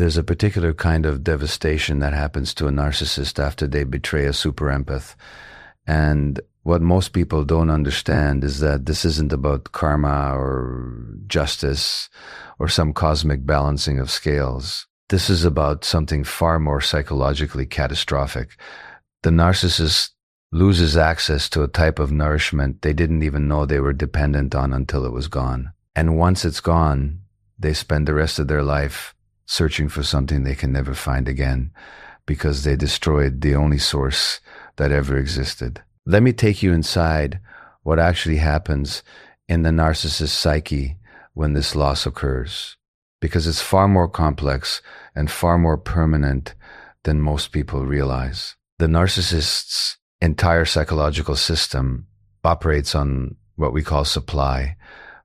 There's a particular kind of devastation that happens to a narcissist after they betray a super empath. And what most people don't understand is that this isn't about karma or justice or some cosmic balancing of scales. This is about something far more psychologically catastrophic. The narcissist loses access to a type of nourishment they didn't even know they were dependent on until it was gone. And once it's gone, they spend the rest of their life searching for something they can never find again because they destroyed the only source that ever existed. Let me take you inside what actually happens in the narcissist psyche when this loss occurs, because it's far more complex and far more permanent than most people realize. The narcissist's entire psychological system operates on what we call supply,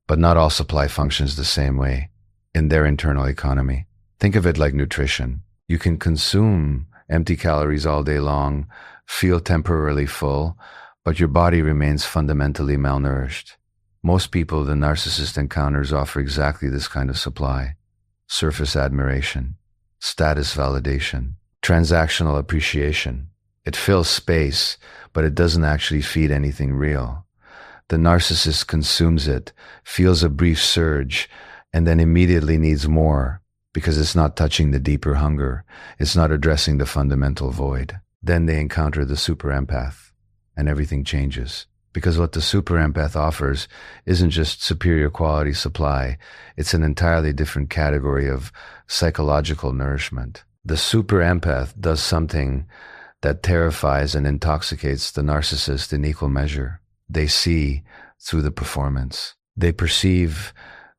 but not all supply functions the same way in their internal economy. Think of it like nutrition. You can consume empty calories all day long, feel temporarily full, but your body remains fundamentally malnourished. Most people the narcissist encounters offer exactly this kind of supply: surface admiration, status validation, transactional appreciation. It fills space, but it doesn't actually feed anything real. The narcissist consumes it, feels a brief surge, and then immediately needs more because it's not touching the deeper hunger. It's not addressing the fundamental void. Then they encounter the super empath, and everything changes. Because what the super empath offers isn't just superior quality supply, it's an entirely different category of psychological nourishment. The super empath does something that terrifies and intoxicates the narcissist in equal measure. They see through the performance. They perceive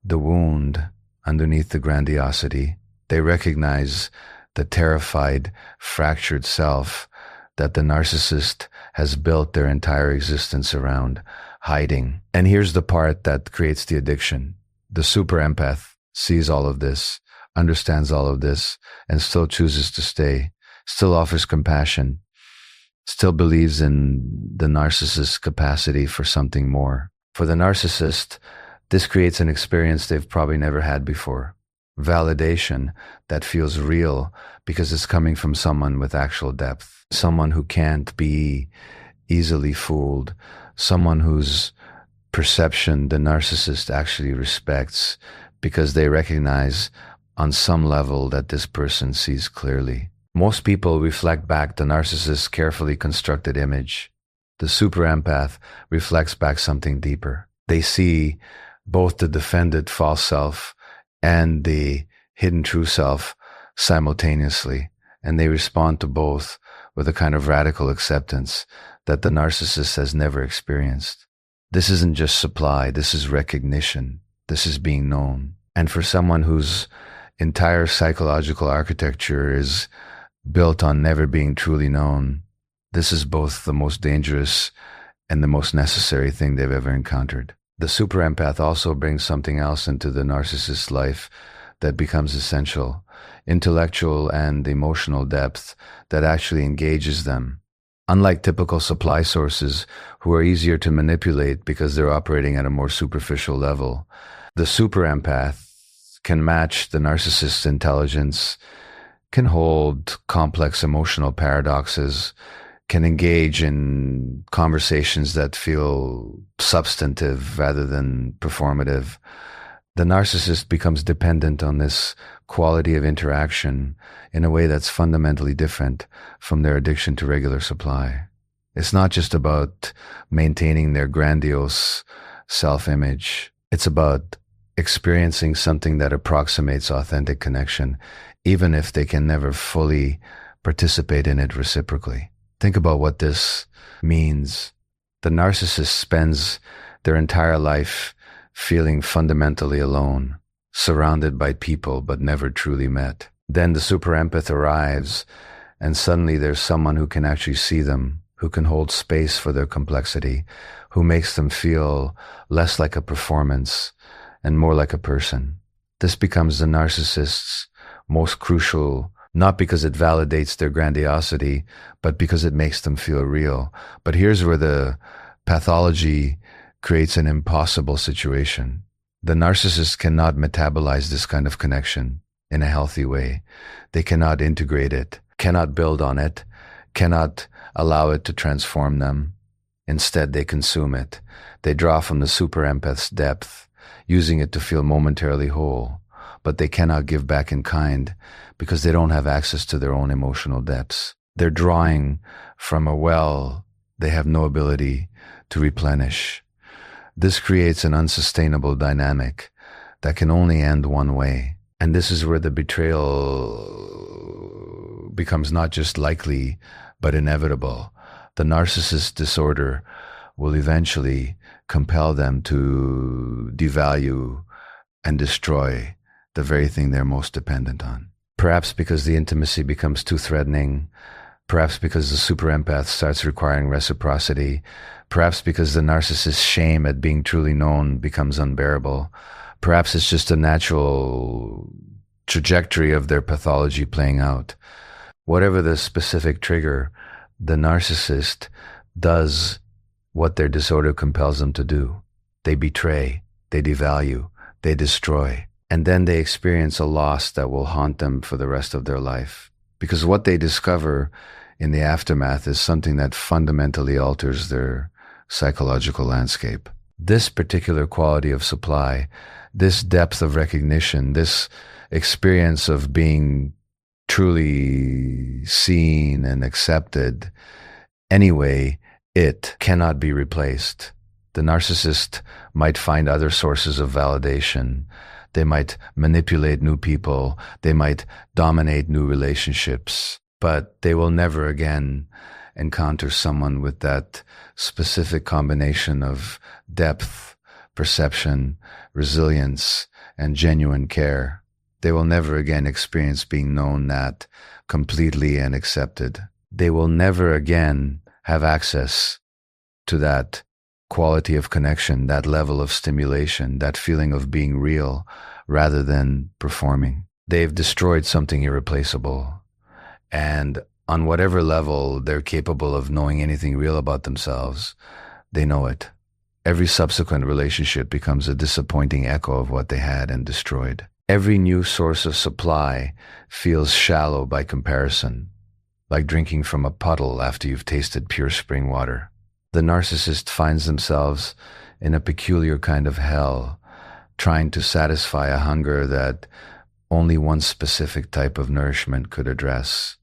the wound underneath the grandiosity. They recognize the terrified, fractured self that the narcissist has built their entire existence around, hiding. And here's the part that creates the addiction. The super empath sees all of this, understands all of this, and still chooses to stay, still offers compassion, still believes in the narcissist's capacity for something more. For the narcissist, this creates an experience they've probably never had before. Validation that feels real because it's coming from someone with actual depth, someone who can't be easily fooled, someone whose perception the narcissist actually respects because they recognize on some level that this person sees clearly. Most people reflect back the narcissist's carefully constructed image. The super empath reflects back something deeper. They see both the defended false self and the hidden true self simultaneously, and they respond to both with a kind of radical acceptance that the narcissist has never experienced. This isn't just supply, this is recognition, this is being known. And for someone whose entire psychological architecture is built on never being truly known, this is both the most dangerous and the most necessary thing they've ever encountered. The super empath also brings something else into the narcissist's life that becomes essential: intellectual and emotional depth that actually engages them. Unlike typical supply sources who are easier to manipulate because they're operating at a more superficial level, the super empath can match the narcissist's intelligence, can hold complex emotional paradoxes, can engage in conversations that feel substantive rather than performative. The narcissist becomes dependent on this quality of interaction in a way that's fundamentally different from their addiction to regular supply. It's not just about maintaining their grandiose self-image. It's about experiencing something that approximates authentic connection, even if they can never fully participate in it reciprocally. Think about what this means. The narcissist spends their entire life feeling fundamentally alone, surrounded by people but never truly met. Then the super empath arrives, and suddenly there's someone who can actually see them, who can hold space for their complexity, who makes them feel less like a performance and more like a person. This becomes the narcissist's most crucial, not because it validates their grandiosity, but because it makes them feel real. But here's where the pathology creates an impossible situation. The narcissist cannot metabolize this kind of connection. in a healthy way. They cannot integrate it, cannot build on it, cannot allow it to transform them. Instead, they consume it. They draw from the super empath's depth, using it to feel momentarily whole, but they cannot give back in kind because they don't have access to their own emotional depths. They're drawing from a well they have no ability to replenish. This creates an unsustainable dynamic that can only end one way. And this is where the betrayal becomes not just likely, but inevitable. The narcissist disorder will eventually compel them to devalue and destroy the very thing they're most dependent on. Perhaps because the intimacy becomes too threatening, perhaps because the super empath starts requiring reciprocity, perhaps because the narcissist's shame at being truly known becomes unbearable. Perhaps it's just a natural trajectory of their pathology playing out. Whatever the specific trigger, the narcissist does what their disorder compels them to do. They betray, they devalue, they destroy, and then they experience a loss that will haunt them for the rest of their life. Because what they discover in the aftermath is something that fundamentally alters their psychological landscape. This particular quality of supply, this depth of recognition, this experience of being truly seen and accepted, anyway, it cannot be replaced. The narcissist might find other sources of validation. They might manipulate new people. They might dominate new relationships, but they will never again encounter someone with that specific combination of depth, perception, resilience, and genuine care. They will never again experience being known that completely and accepted. They will never again have access to that quality of connection, that level of stimulation, that feeling of being real rather than performing. They've destroyed something irreplaceable. And on whatever level they're capable of knowing anything real about themselves, they know it. Every subsequent relationship becomes a disappointing echo of what they had and destroyed. Every new source of supply feels shallow by comparison, like drinking from a puddle after you've tasted pure spring water. The narcissist finds themselves in a peculiar kind of hell, trying to satisfy a hunger that only one specific type of nourishment could address,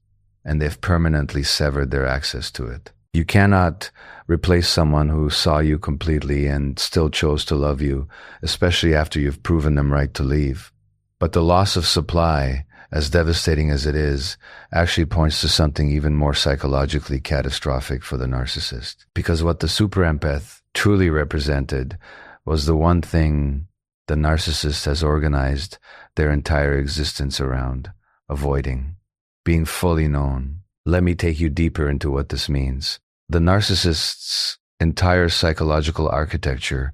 and they've permanently severed their access to it. You cannot replace someone who saw you completely and still chose to love you, especially after you've proven them right to leave. But the loss of supply, as devastating as it is, actually points to something even more psychologically catastrophic for the narcissist. Because what the super empath truly represented was the one thing the narcissist has organized their entire existence around: avoiding, being fully known. Let me take you deeper into what this means. The narcissist's entire psychological architecture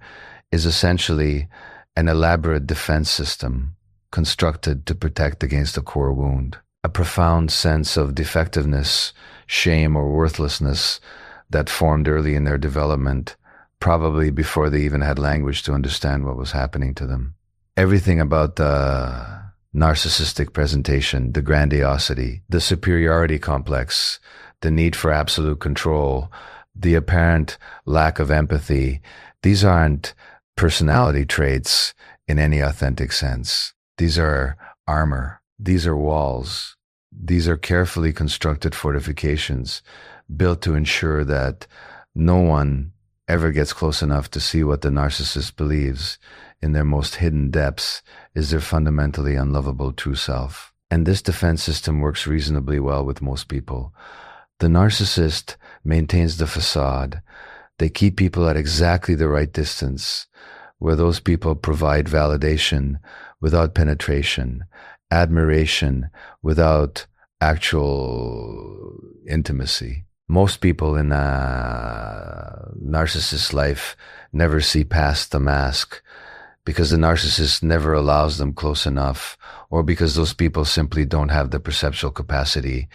is essentially an elaborate defense system constructed to protect against a core wound, a profound sense of defectiveness, shame, or worthlessness that formed early in their development, probably before they even had language to understand what was happening to them. Everything about the narcissistic presentation, the grandiosity, the superiority complex, the need for absolute control, the apparent lack of empathy, these aren't personality traits in any authentic sense. These are armor. These are walls. These are carefully constructed fortifications built to ensure that no one ever gets close enough to see what the narcissist believes in their most hidden depths is their fundamentally unlovable true self. And this defense system works reasonably well with most people. The narcissist maintains the facade. They keep people at exactly the right distance, where those people provide validation without penetration, admiration without actual intimacy. Most people in a narcissist's life never see past the mask because the narcissist never allows them close enough, or because those people simply don't have the perceptual capacity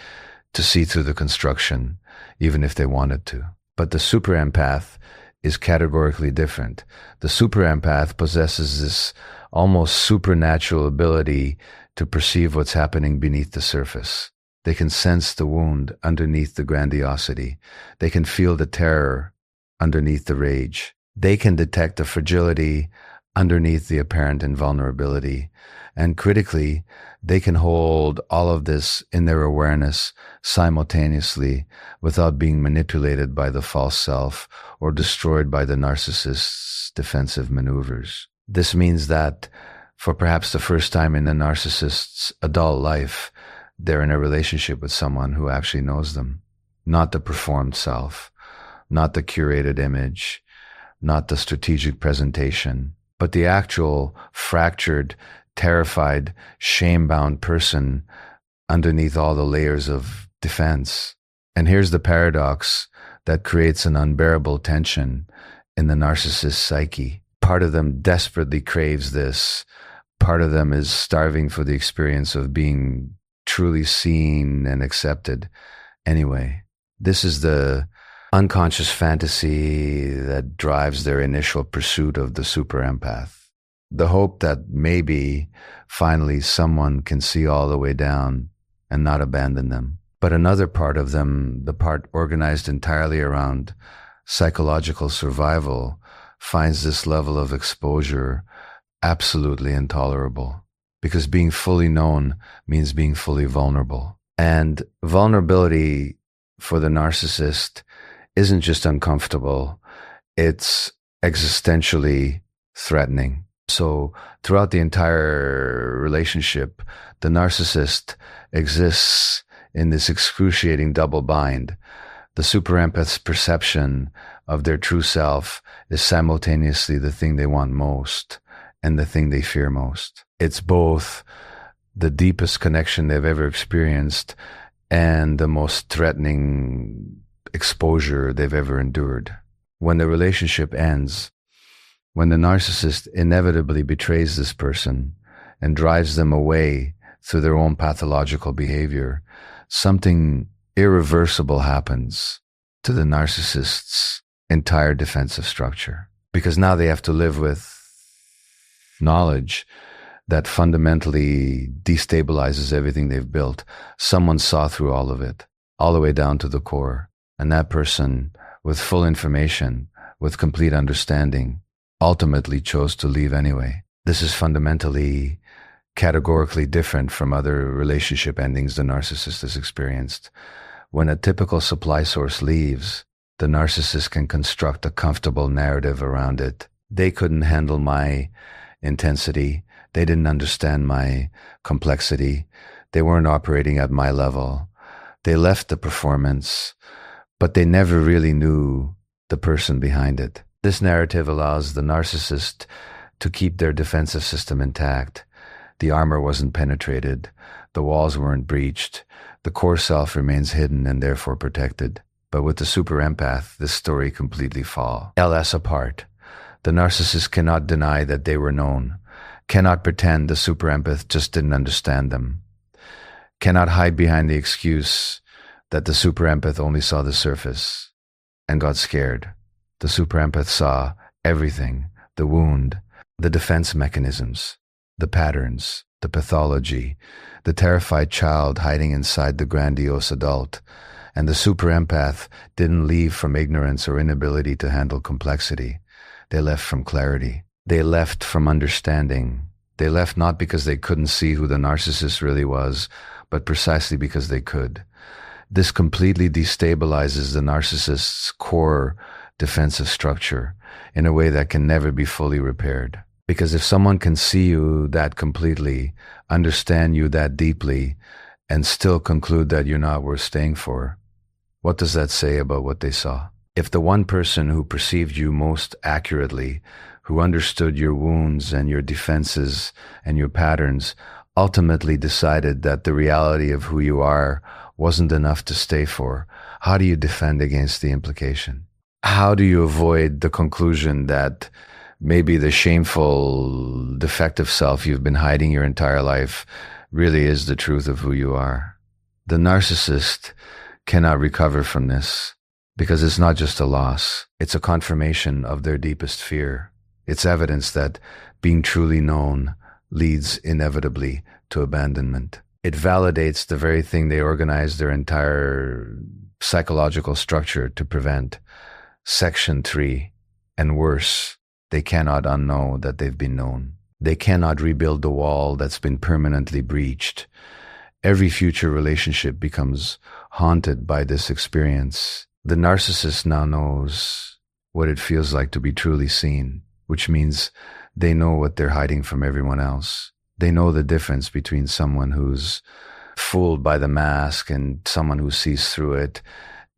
to see through the construction, even if they wanted to. But the super empath is categorically different. The super empath possesses this almost supernatural ability to perceive what's happening beneath the surface. They can sense the wound underneath the grandiosity. They can feel the terror underneath the rage. They can detect the fragility underneath the apparent invulnerability. And critically, they can hold all of this in their awareness simultaneously without being manipulated by the false self or destroyed by the narcissist's defensive maneuvers. This means that for perhaps the first time in the narcissist's adult life, they're in a relationship with someone who actually knows them, not the performed self, not the curated image, not the strategic presentation, but the actual fractured, terrified, shame-bound person underneath all the layers of defense. And here's the paradox that creates an unbearable tension in the narcissist's psyche. Part of them desperately craves this. Part of them is starving for the experience of being truly seen and accepted. Anyway, this is the unconscious fantasy that drives their initial pursuit of the super empath. The hope that maybe finally someone can see all the way down and not abandon them. But another part of them, the part organized entirely around psychological survival, finds this level of exposure absolutely intolerable. Because being fully known means being fully vulnerable. And vulnerability for the narcissist isn't just uncomfortable, it's existentially threatening. So throughout the entire relationship, the narcissist exists in this excruciating double bind. The super empath's perception of their true self is simultaneously the thing they want most and the thing they fear most. It's both the deepest connection they've ever experienced and the most threatening exposure they've ever endured. When the relationship ends, when the narcissist inevitably betrays this person and drives them away through their own pathological behavior, something irreversible happens to the narcissist's entire defensive structure. Because now they have to live with knowledge that fundamentally destabilizes everything they've built. Someone saw through all of it, all the way down to the core. And that person, with full information, with complete understanding, ultimately chose to leave anyway. This is fundamentally, categorically different from other relationship endings the narcissist has experienced. When a typical supply source leaves, the narcissist can construct a comfortable narrative around it. They couldn't handle my intensity. They didn't understand my complexity. They weren't operating at my level. They left the performance, but they never really knew the person behind it. This narrative allows the narcissist to keep their defensive system intact. The armor wasn't penetrated. The walls weren't breached. The core self remains hidden and therefore protected. But with the super empath, this story completely falls. LS apart. The narcissist cannot deny that they were known, cannot pretend the super empath just didn't understand them, cannot hide behind the excuse that the super empath only saw the surface and got scared. The super empath saw everything, the wound, the defense mechanisms, the patterns, the pathology, the terrified child hiding inside the grandiose adult. And the super empath didn't leave from ignorance or inability to handle complexity. They left from clarity. They left from understanding. They left not because they couldn't see who the narcissist really was, but precisely because they could. This completely destabilizes the narcissist's core defensive structure in a way that can never be fully repaired. Because if someone can see you that completely, understand you that deeply, and still conclude that you're not worth staying for, what does that say about what they saw? If the one person who perceived you most accurately, who understood your wounds and your defenses and your patterns, ultimately decided that the reality of who you are wasn't enough to stay for, how do you defend against the implication? How do you avoid the conclusion that maybe the shameful, defective self you've been hiding your entire life really is the truth of who you are? The narcissist cannot recover from this. because it's not just a loss. It's a confirmation of their deepest fear. It's evidence that being truly known leads inevitably to abandonment. It validates the very thing they organized their entire psychological structure to prevent. Section 3, and worse, they cannot unknow that they've been known. They cannot rebuild the wall that's been permanently breached. Every future relationship becomes haunted by this experience. The narcissist now knows what it feels like to be truly seen, which means they know what they're hiding from everyone else. They know the difference between someone who's fooled by the mask and someone who sees through it.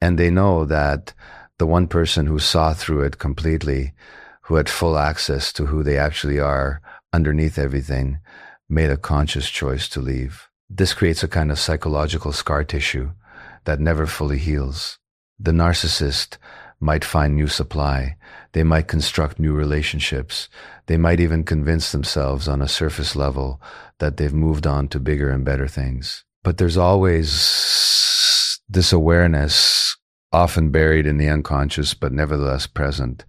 And they know that the one person who saw through it completely, who had full access to who they actually are underneath everything, made a conscious choice to leave. This creates a kind of psychological scar tissue that never fully heals. The narcissist might find new supply. They might construct new relationships. They might even convince themselves on a surface level that they've moved on to bigger and better things. But there's always this awareness, often buried in the unconscious, but nevertheless present,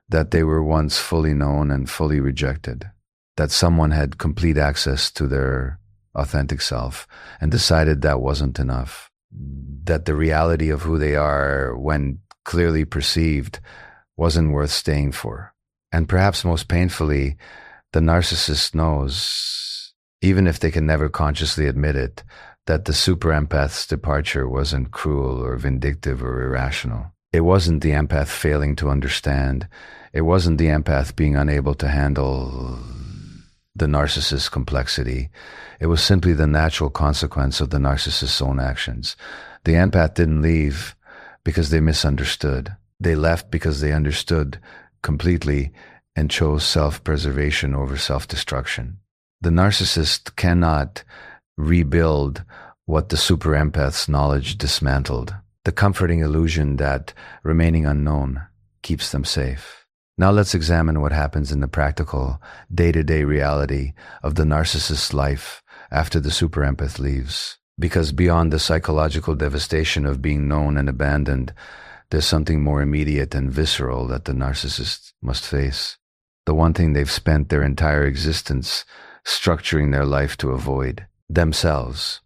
that they were once fully known and fully rejected, that someone had complete access to their authentic self and decided that wasn't enough, that the reality of who they are, when clearly perceived, wasn't worth staying for. And perhaps most painfully, the narcissist knows, even if they can never consciously admit it, that the super empath's departure wasn't cruel or vindictive or irrational. It wasn't the empath failing to understand. It wasn't the empath being unable to handle the narcissist's complexity. It was simply the natural consequence of the narcissist's own actions. The empath didn't leave because they misunderstood. They left because they understood completely and chose self-preservation over self-destruction. The narcissist cannot rebuild what the super empath's knowledge dismantled. The comforting illusion that remaining unknown keeps them safe. Now let's examine what happens in the practical, day-to-day reality of the narcissist's life after the super empath leaves. Because beyond the psychological devastation of being known and abandoned, there's something more immediate and visceral that the narcissist must face. The one thing they've spent their entire existence structuring their life to avoid: themselves.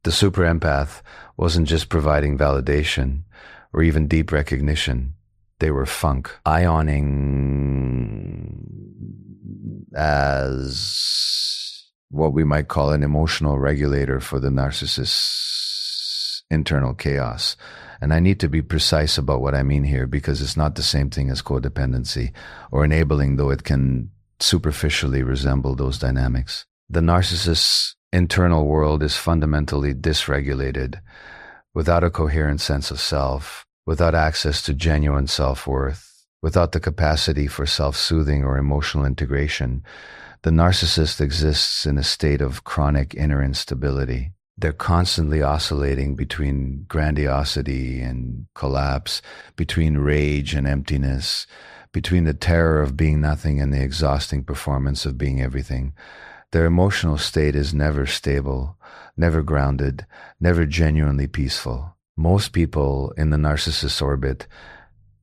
The super empath wasn't just providing validation or even deep recognition. They were ioning as what we might call an emotional regulator for the narcissist's internal chaos. And I need to be precise about what I mean here, because it's not the same thing as codependency or enabling, though it can superficially resemble those dynamics. The narcissist's internal world is fundamentally dysregulated, without a coherent sense of self, without access to genuine self-worth, without the capacity for self-soothing or emotional integration. The narcissist exists in a state of chronic inner instability. They're constantly oscillating between grandiosity and collapse, between rage and emptiness, between the terror of being nothing and the exhausting performance of being everything. Their emotional state is never stable, never grounded, never genuinely peaceful. Most people in the narcissist's orbit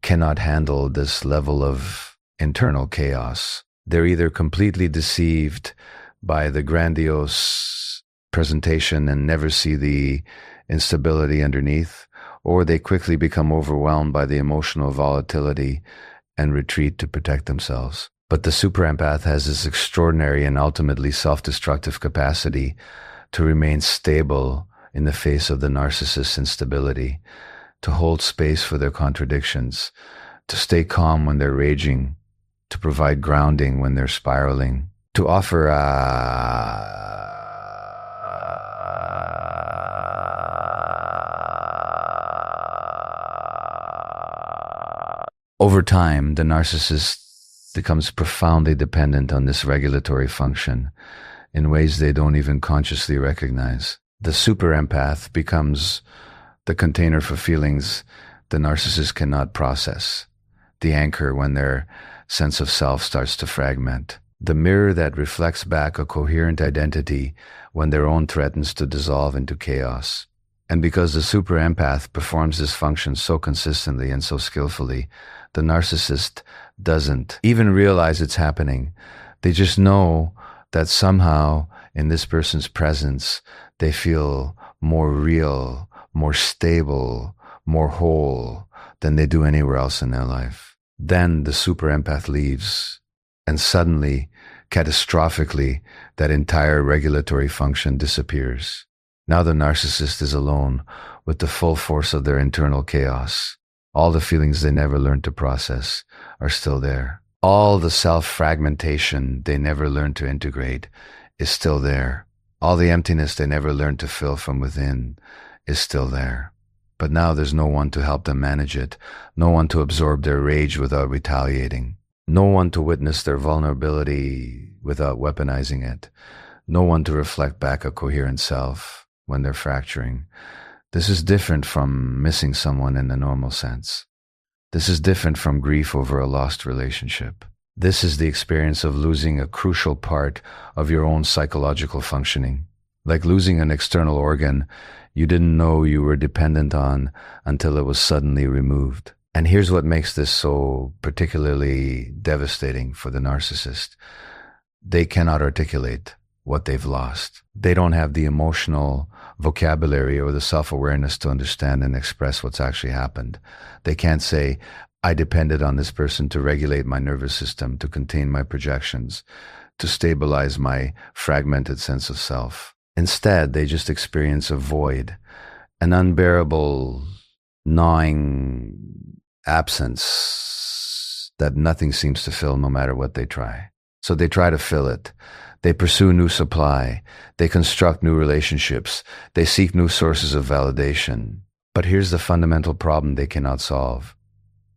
cannot handle this level of internal chaos. They're either completely deceived by the grandiose presentation and never see the instability underneath, or they quickly become overwhelmed by the emotional volatility and retreat to protect themselves. But the super empath has this extraordinary and ultimately self-destructive capacity to remain stable in the face of the narcissist's instability, to hold space for their contradictions, to stay calm when they're raging, to provide grounding when they're spiraling, to offer Over time, the narcissist becomes profoundly dependent on this regulatory function in ways they don't even consciously recognize. The super empath becomes the container for feelings the narcissist cannot process, the anchor when their sense of self starts to fragment, the mirror that reflects back a coherent identity when their own threatens to dissolve into chaos. And because the super empath performs this function so consistently and so skillfully, the narcissist doesn't even realize it's happening. They just know that somehow in this person's presence, they feel more real, more stable, more whole than they do anywhere else in their life. Then the super empath leaves, and suddenly, catastrophically, that entire regulatory function disappears. Now the narcissist is alone with the full force of their internal chaos. All the feelings they never learned to process are still there. All the self-fragmentation they never learned to integrate is still there. All the emptiness they never learned to fill from within is still there. But now there's no one to help them manage it, no one to absorb their rage without retaliating, no one to witness their vulnerability without weaponizing it, no one to reflect back a coherent self when they're fracturing. This is different from missing someone in the normal sense. This is different from grief over a lost relationship. This is the experience of losing a crucial part of your own psychological functioning. Like losing an external organ you didn't know you were dependent on until it was suddenly removed. And here's what makes this so particularly devastating for the narcissist. They cannot articulate what they've lost. They don't have the emotional vocabulary or the self-awareness to understand and express what's actually happened. They can't say, I depended on this person to regulate my nervous system, to contain my projections, to stabilize my fragmented sense of self. Instead, they just experience a void, an unbearable, gnawing absence that nothing seems to fill no matter what they try. So they try to fill it. They pursue new supply. They construct new relationships. They seek new sources of validation. But here's the fundamental problem they cannot solve.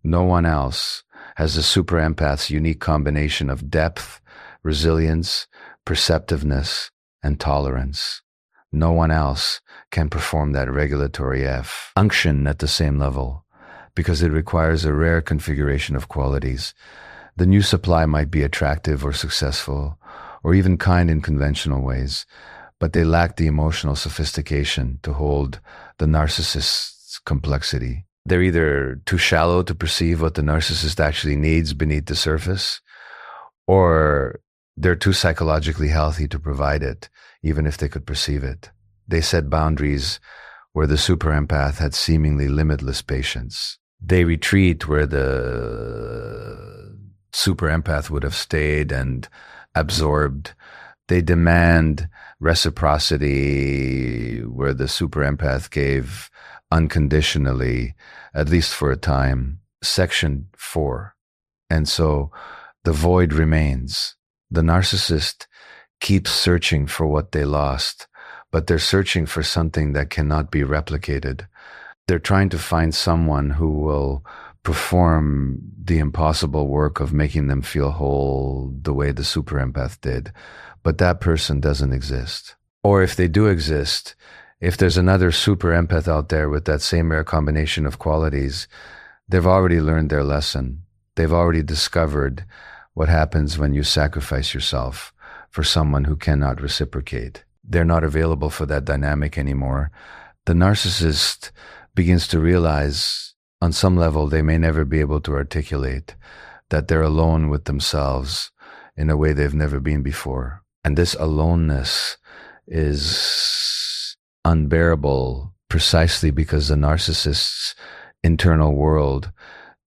No one else has the super empath's unique combination of depth, resilience, perceptiveness, and tolerance. No one else can perform that regulatory function at the same level because it requires a rare configuration of qualities. The new supply might be attractive or successful, or even kind in conventional ways, but they lack the emotional sophistication to hold the narcissist's complexity. They're either too shallow to perceive what the narcissist actually needs beneath the surface, or they're too psychologically healthy to provide it, even if they could perceive it. They set boundaries where the super empath had seemingly limitless patience. They retreat where the super empath would have stayed and absorbed. They demand reciprocity where the super empath gave unconditionally, at least for a time. Section 4. And so the void remains. The narcissist keeps searching for what they lost, but they're searching for something that cannot be replicated. They're trying to find someone who will perform the impossible work of making them feel whole the way the super empath did, but that person doesn't exist. Or if they do exist, if there's another super empath out there with that same rare combination of qualities, they've already learned their lesson. They've already discovered what happens when you sacrifice yourself for someone who cannot reciprocate. They're not available for that dynamic anymore. The narcissist begins to realize, on some level, they may never be able to articulate that they're alone with themselves in a way they've never been before. And this aloneness is unbearable precisely because the narcissist's internal world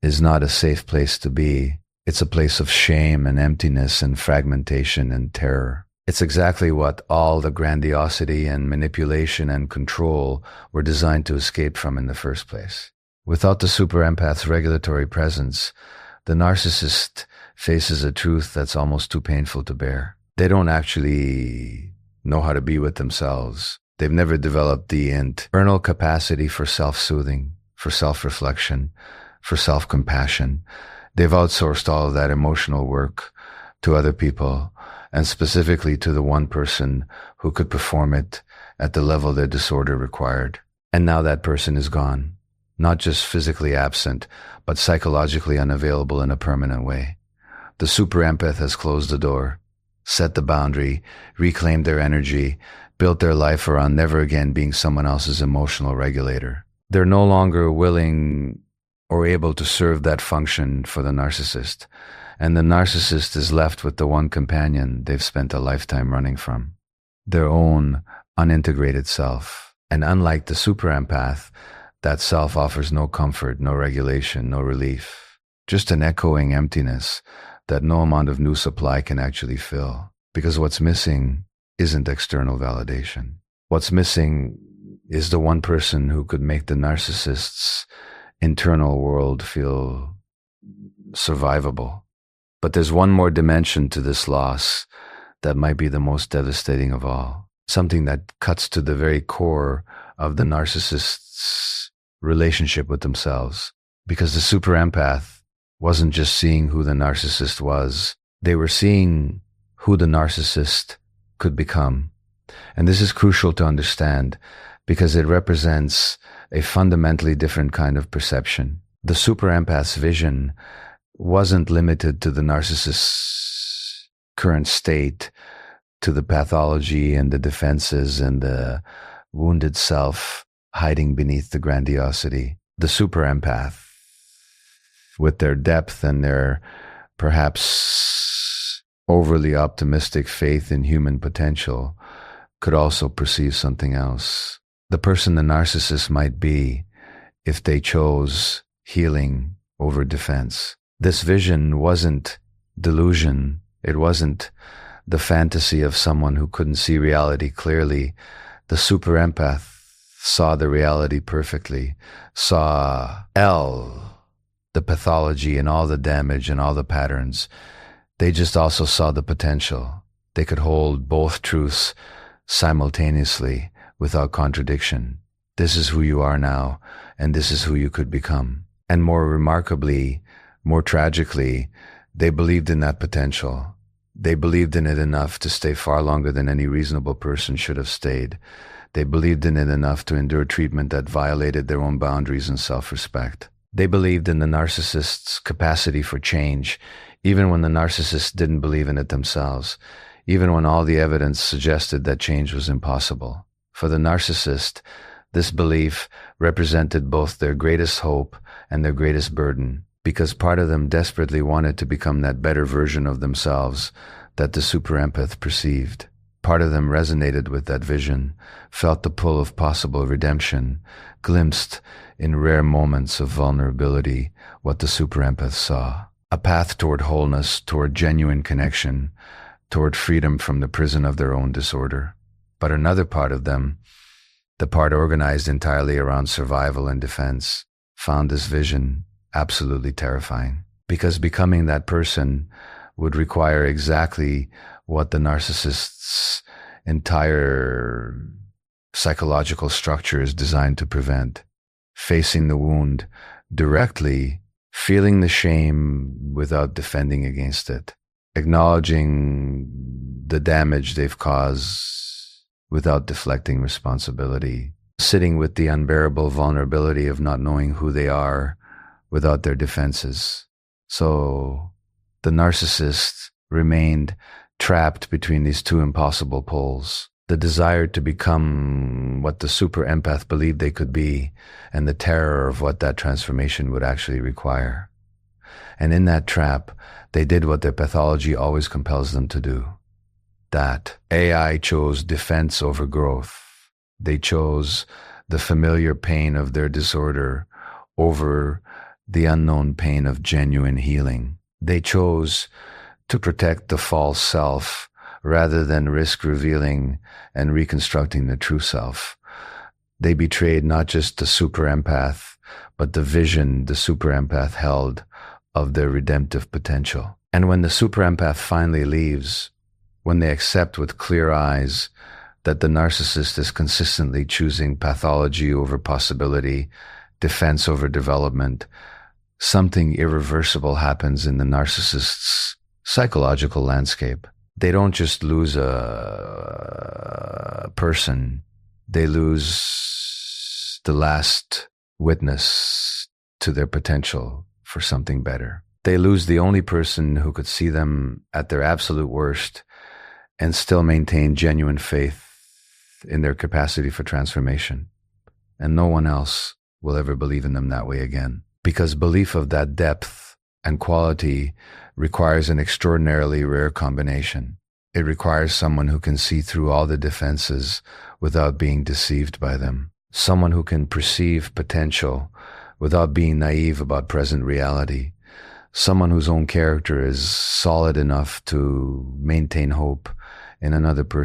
is not a safe place to be. It's a place of shame and emptiness and fragmentation and terror. It's exactly what all the grandiosity and manipulation and control were designed to escape from in the first place. Without the super empath's regulatory presence, the narcissist faces a truth that's almost too painful to bear. They don't actually know how to be with themselves. They've never developed the internal capacity for self-soothing, for self-reflection, for self-compassion. They've outsourced all of that emotional work to other people, and specifically to the one person who could perform it at the level their disorder required. And now that person is gone, not just physically absent, but psychologically unavailable in a permanent way. The super empath has closed the door, set the boundary, reclaimed their energy, built their life around never again being someone else's emotional regulator. They're no longer willing or able to serve that function for the narcissist. And the narcissist is left with the one companion they've spent a lifetime running from, their own unintegrated self. And unlike the super empath, that self offers no comfort, no regulation, no relief, just an echoing emptiness that no amount of new supply can actually fill. Because what's missing isn't external validation. What's missing is the one person who could make the narcissist's internal world feel survivable. But there's one more dimension to this loss that might be the most devastating of all. Something that cuts to the very core of the narcissist's relationship with themselves. Because the super empath wasn't just seeing who the narcissist was, they were seeing who the narcissist could become. And this is crucial to understand because it represents a fundamentally different kind of perception. The super empath's vision wasn't limited to the narcissist's current state, to the pathology and the defenses and the wounded self hiding beneath the grandiosity. The super empath, with their depth and their perhaps overly optimistic faith in human potential, could also perceive something else. The person the narcissist might be if they chose healing over defense. This vision wasn't delusion. It wasn't the fantasy of someone who couldn't see reality clearly. The super empath saw the reality perfectly, saw the pathology and all the damage and all the patterns. They just also saw the potential. They could hold both truths simultaneously without contradiction. This is who you are now, and this is who you could become. And more remarkably, more tragically, they believed in that potential. They believed in it enough to stay far longer than any reasonable person should have stayed. They believed in it enough to endure treatment that violated their own boundaries and self-respect. They believed in the narcissist's capacity for change, even when the narcissist didn't believe in it themselves, even when all the evidence suggested that change was impossible. For the narcissist, this belief represented both their greatest hope and their greatest burden, because part of them desperately wanted to become that better version of themselves that the super empath perceived. Part of them resonated with that vision, felt the pull of possible redemption, glimpsed in rare moments of vulnerability what the super empath saw. A path toward wholeness, toward genuine connection, toward freedom from the prison of their own disorder. But another part of them, the part organized entirely around survival and defense, found this vision absolutely terrifying. Because becoming that person would require exactly what the narcissist's entire psychological structure is designed to prevent. Facing the wound directly, feeling the shame without defending against it, acknowledging the damage they've caused without deflecting responsibility, sitting with the unbearable vulnerability of not knowing who they are without their defenses. So the narcissist remained trapped between these two impossible poles. The desire to become what the super empath believed they could be, and the terror of what that transformation would actually require. And in that trap, they did what their pathology always compels them to do. That AI chose defense over growth. They chose the familiar pain of their disorder over the unknown pain of genuine healing. They chose to protect the false self rather than risk revealing and reconstructing the true self. They betrayed not just the super empath, but the vision the super empath held of their redemptive potential. And when the super empath finally leaves, when they accept with clear eyes that the narcissist is consistently choosing pathology over possibility, defense over development, something irreversible happens in the narcissist's psychological landscape. They don't just lose a person, they lose the last witness to their potential for something better. They lose the only person who could see them at their absolute worst and still maintain genuine faith faith in their capacity for transformation. And no one else will ever believe in them that way again. Because belief of that depth and quality requires an extraordinarily rare combination. It requires someone who can see through all the defenses without being deceived by them. Someone who can perceive potential without being naive about present reality. Someone whose own character is solid enough to maintain hope in another person.